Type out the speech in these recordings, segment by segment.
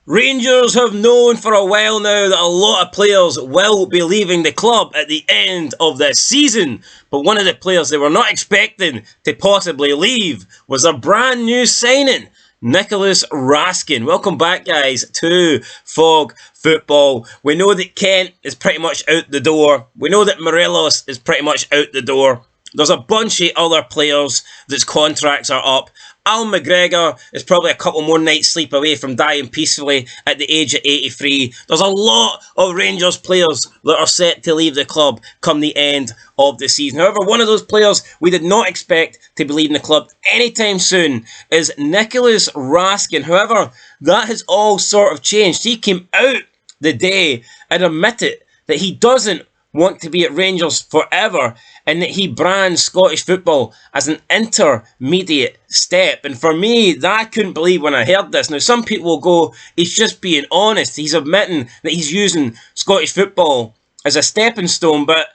Rangers have known for a while now that a lot of players will be leaving the club at the end of this season, but one of the players they were not expecting to possibly leave was a brand new signing, Nicolas Raskin. Welcome back, guys, to Fog Football. We know that Kent is pretty much out the door. We know that Morelos is pretty much out the door. There's a bunch of other players that's contracts are up. Al McGregor is probably a couple more nights sleep away from dying peacefully at the age of 83. There's a lot of Rangers players that are set to leave the club come the end of the season. However, one of those players we did not expect to be leaving the club anytime soon is Nicolas Raskin. However, that has all sort of changed. He came out the day and admitted that he doesn't want to be at Rangers forever and that he brands Scottish football as an intermediate step. And for me, that I couldn't believe when I heard this. Now, some people will go, he's just being honest. He's admitting that he's using Scottish football as a stepping stone, but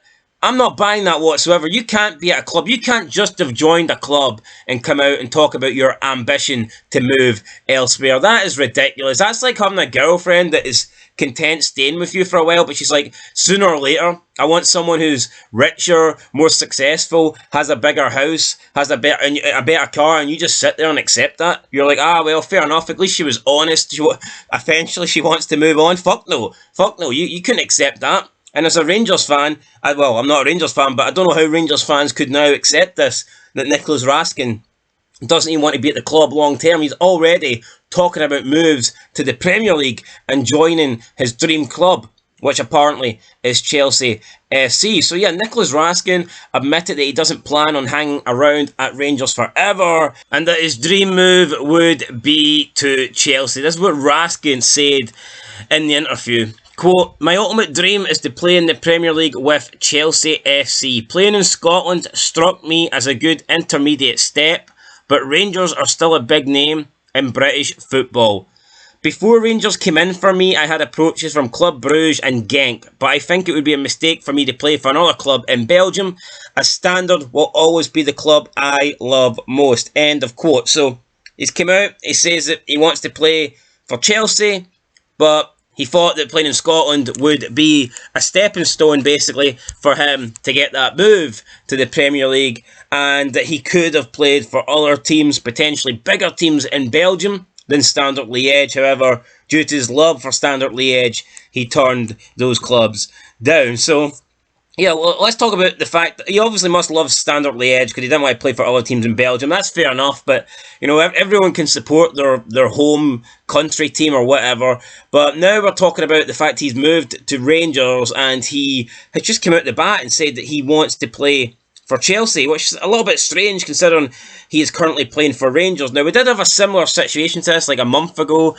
I'm not buying that whatsoever. You can't be at a club. You can't just have joined a club and come out and talk about your ambition to move elsewhere. That is ridiculous. That's like having a girlfriend that is content staying with you for a while, but she's like, sooner or later, I want someone who's richer, more successful, has a bigger house, has a better car, and you just sit there and accept that. You're like, well, fair enough. At least she was honest. Eventually, she wants to move on. Fuck no. You couldn't accept that. And as a Rangers fan, I'm not a Rangers fan, but I don't know how Rangers fans could now accept this, that Nicolas Raskin doesn't even want to be at the club long term. He's already talking about moves to the Premier League and joining his dream club, which apparently is Chelsea FC. So yeah, Nicolas Raskin admitted that he doesn't plan on hanging around at Rangers forever and that his dream move would be to Chelsea. This is what Raskin said in the interview. Quote, "My ultimate dream is to play in the Premier League with Chelsea FC. Playing in Scotland struck me as a good intermediate step, but Rangers are still a big name in British football. Before Rangers came in for me, I had approaches from Club Brugge and Genk, but I think it would be a mistake for me to play for another club in Belgium, as Standard will always be the club I love most." End of quote. So he's come out, he says that he wants to play for Chelsea, but he thought that playing in Scotland would be a stepping stone, basically, for him to get that move to the Premier League, and that he could have played for other teams, potentially bigger teams in Belgium than Standard Liège. However, due to his love for Standard Liège, he turned those clubs down. So, yeah, well, let's talk about the fact that he obviously must love Standard Liège because he didn't want to play for other teams in Belgium. That's fair enough, but, you know, everyone can support their home country team or whatever. But now we're talking about the fact he's moved to Rangers and he has just come out the bat and said that he wants to play for Chelsea, which is a little bit strange considering he is currently playing for Rangers. Now, we did have a similar situation to this like a month ago.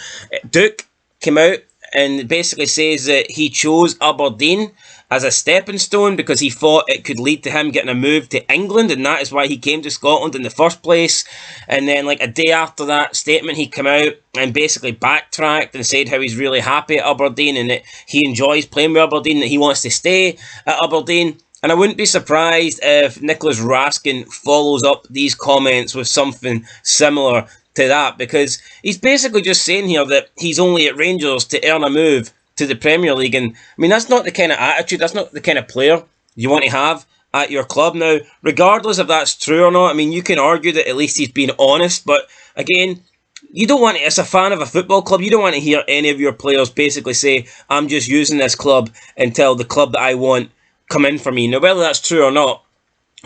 Duke came out and basically says that he chose Aberdeen as a stepping stone because he thought it could lead to him getting a move to England, and that is why he came to Scotland in the first place. And then like a day after that statement, he came out and basically backtracked and said how he's really happy at Aberdeen and that he enjoys playing with Aberdeen, that he wants to stay at Aberdeen. And I wouldn't be surprised if Nicolas Raskin follows up these comments with something similar to that, because he's basically just saying here that he's only at Rangers to earn a move to the Premier League. And I mean, that's not the kind of attitude, that's not the kind of player you want to have at your club. Now, regardless if that's true or not, I mean, you can argue that at least he's been honest, but again, you don't want to, as a fan of a football club, you don't want to hear any of your players basically say, I'm just using this club until the club that I want come in for me. Now, whether that's true or not,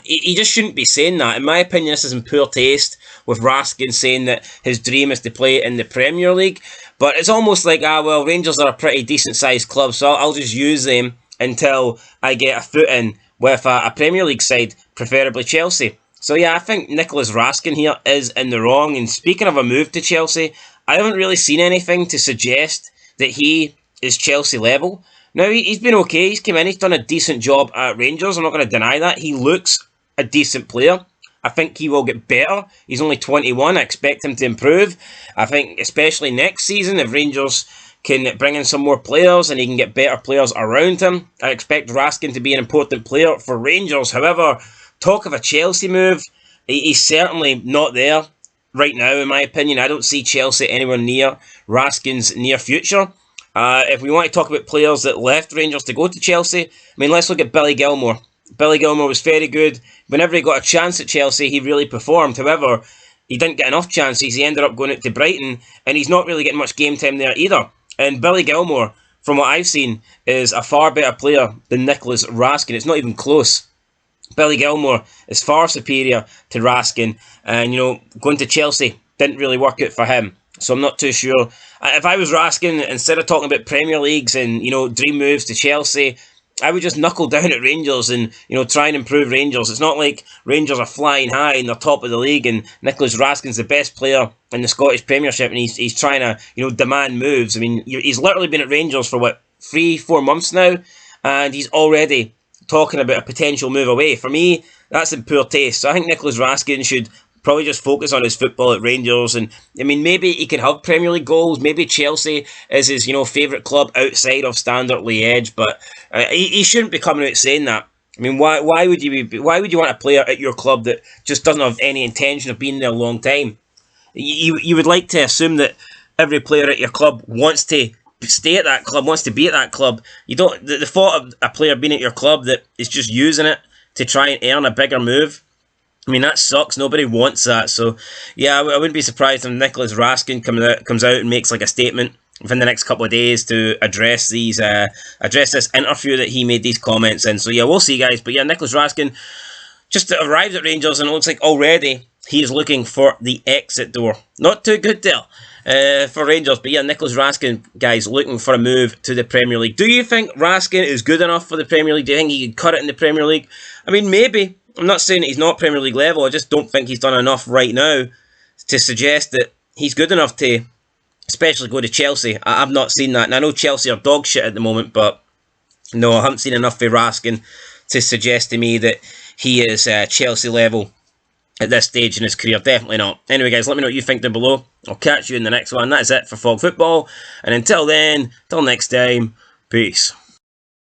he just shouldn't be saying that. In my opinion, this is in poor taste with Raskin saying that his dream is to play in the Premier League. But it's almost like, Rangers are a pretty decent-sized club, so I'll just use them until I get a foot in with a Premier League side, preferably Chelsea. So yeah, I think Nicolas Raskin here is in the wrong. And speaking of a move to Chelsea, I haven't really seen anything to suggest that he is Chelsea level. Now, he's been okay. He's come in. He's done a decent job at Rangers. I'm not going to deny that. He looks a decent player. I think he will get better. He's only 21. I expect him to improve. I think especially next season, if Rangers can bring in some more players and he can get better players around him, I expect Raskin to be an important player for Rangers. However, talk of a Chelsea move, he's certainly not there. right now, in my opinion. I don't see Chelsea anywhere near Raskin's near future. If we want to talk about players that left Rangers to go to Chelsea, I mean, let's look at Billy Gilmour. Billy Gilmour was very good. Whenever he got a chance at Chelsea, he really performed. However, he didn't get enough chances. He ended up going out to Brighton, and he's not really getting much game time there either. And Billy Gilmour, from what I've seen, is a far better player than Nicolas Raskin. It's not even close. Billy Gilmour is far superior to Raskin, and going to Chelsea didn't really work out for him. So I'm not too sure. If I was Raskin, instead of talking about Premier Leagues and dream moves to Chelsea, I would just knuckle down at Rangers and try and improve Rangers. It's not like Rangers are flying high and they're top of the league, and Nicolas Raskin's the best player in the Scottish Premiership, and he's trying to demand moves. I mean, he's literally been at Rangers for 3-4 months now, and he's already talking about a potential move away. For me, that's in poor taste. So I think Nicolas Raskin should probably just focus on his football at Rangers. And I mean, maybe he can have Premier League goals. Maybe Chelsea is his favourite club outside of Standard Liège. But he shouldn't be coming out saying that. I mean, why would you want a player at your club that just doesn't have any intention of being there a long time? You would like to assume that every player at your club wants to stay at that club, wants to be at that club. You don't. The thought of a player being at your club that is just using it to try and earn a bigger move, I mean, that sucks. Nobody wants that. So yeah, I wouldn't be surprised if Nicolas Raskin comes out and makes like a statement within the next couple of days to address this interview that he made these comments in. So yeah, we'll see, guys. But yeah, Nicolas Raskin just arrived at Rangers, and it looks like already he is looking for the exit door. Not too good there for Rangers. But yeah, Nicolas Raskin, guys, looking for a move to the Premier League. Do you think Raskin is good enough for the Premier League? Do you think he could cut it in the Premier League? I mean, maybe. I'm not saying that he's not Premier League level. I just don't think he's done enough right now to suggest that he's good enough to especially go to Chelsea. I've not seen that. And I know Chelsea are dog shit at the moment, but no, I haven't seen enough for Raskin to suggest to me that he is Chelsea level at this stage in his career. Definitely not. Anyway, guys, let me know what you think down below. I'll catch you in the next one. That is it for Fog Football. And until then, till next time, peace.